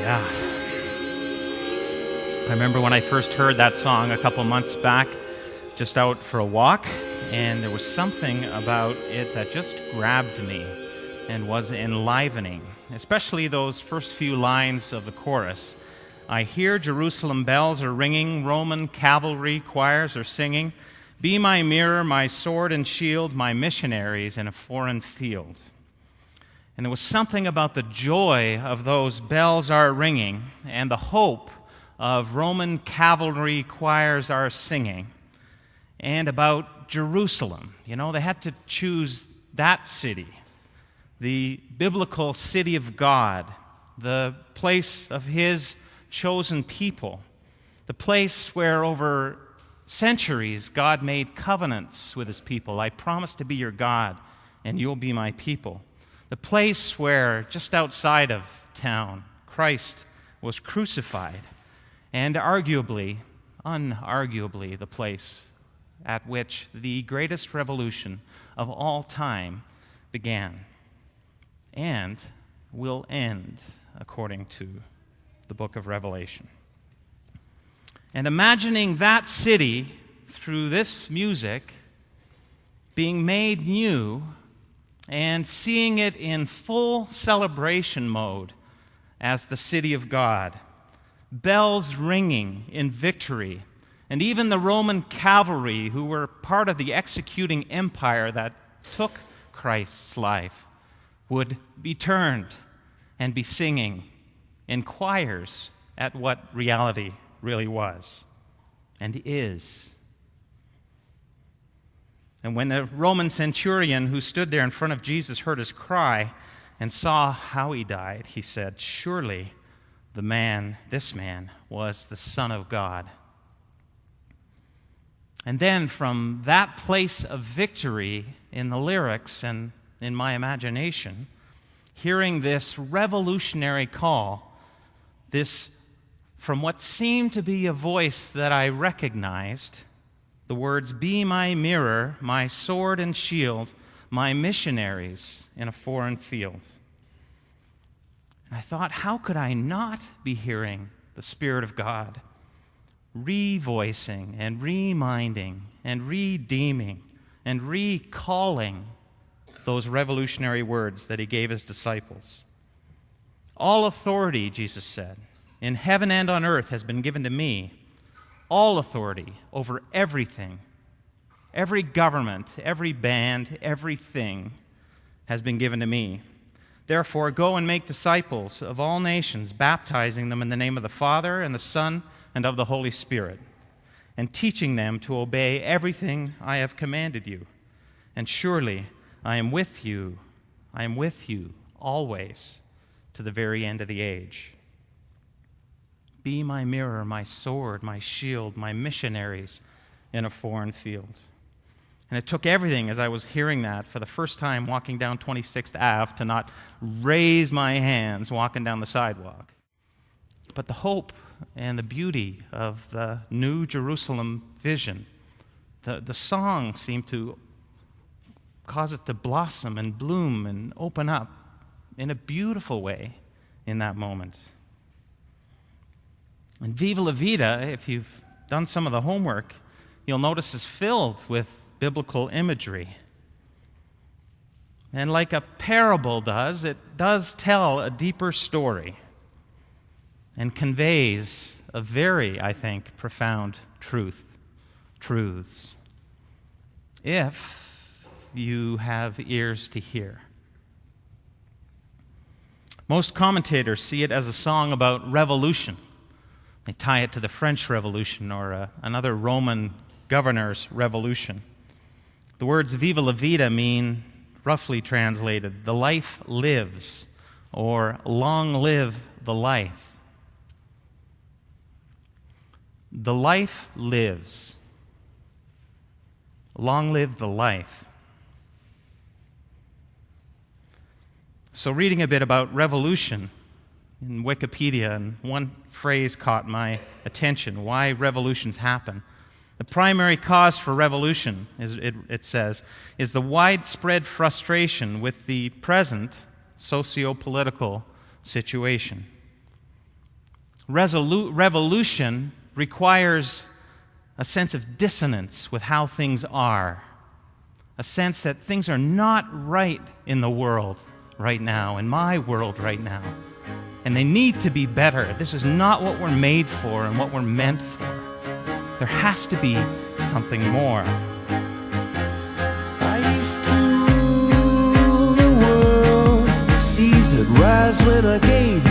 Yeah. I remember when I first heard that song a couple months back, just out for a walk, and there was something about it that just grabbed me and was enlivening, especially those first few lines of the chorus. I hear Jerusalem bells are ringing, Roman cavalry choirs are singing, be my mirror, my sword and shield, my missionaries in a foreign field. And there was something about the joy of those bells are ringing and the hope of Roman cavalry choirs are singing, and about Jerusalem. You know, they had to choose that city, the biblical city of God, the place of His chosen people, the place where over centuries God made covenants with His people. I promise to be your God, and you'll be my people. The place where, just outside of town, Christ was crucified, and unarguably, the place at which the greatest revolution of all time began and will end, according to the book of Revelation. And imagining that city through this music being made new and seeing it in full celebration mode as the city of God, bells ringing in victory, and even the Roman cavalry, who were part of the executing empire that took Christ's life, would be turned and be singing in choirs at what reality really was and is. And when the Roman centurion who stood there in front of Jesus heard his cry and saw how he died, he said, surely this man was the Son of God. And then from that place of victory in the lyrics and in my imagination, hearing this revolutionary call, this from what seemed to be a voice that I recognized, the words, be my mirror, my sword and shield, my missionaries in a foreign field. And I thought, how could I not be hearing the Spirit of God revoicing and reminding and redeeming and recalling those revolutionary words that He gave His disciples? All authority, Jesus said, in heaven and on earth has been given to me. All authority over everything, every government, every band, everything has been given to me. Therefore, go and make disciples of all nations, baptizing them in the name of the Father and the Son and of the Holy Spirit, and teaching them to obey everything I have commanded you. And surely I am with you always to the very end of the age. Be my mirror, my sword, my shield, my missionaries in a foreign field. And it took everything as I was hearing that for the first time walking down 26th Ave to not raise my hands walking down the sidewalk. But the hope and the beauty of the New Jerusalem vision, the song seemed to cause it to blossom and bloom and open up in a beautiful way in that moment. And Viva La Vida, if you've done some of the homework, you'll notice is filled with biblical imagery. And like a parable does, it does tell a deeper story and conveys a very, I think, profound truths, if you have ears to hear. Most commentators see it as a song about revolution. They tie it to the French Revolution or another Roman governor's revolution. The words Viva La Vida mean, roughly translated, the life lives, or long live the life. The life lives. Long live the life. So reading a bit about revolution in Wikipedia, and one phrase caught my attention, why revolutions happen. The primary cause for revolution, it says, is the widespread frustration with the present socio-political situation. Revolution requires a sense of dissonance with how things are, a sense that things are not right in the world right now, in my world right now, and they need to be better. This is not what we're made for and what we're meant for. There has to be something more. I used to rule the world, seas would rise when I gave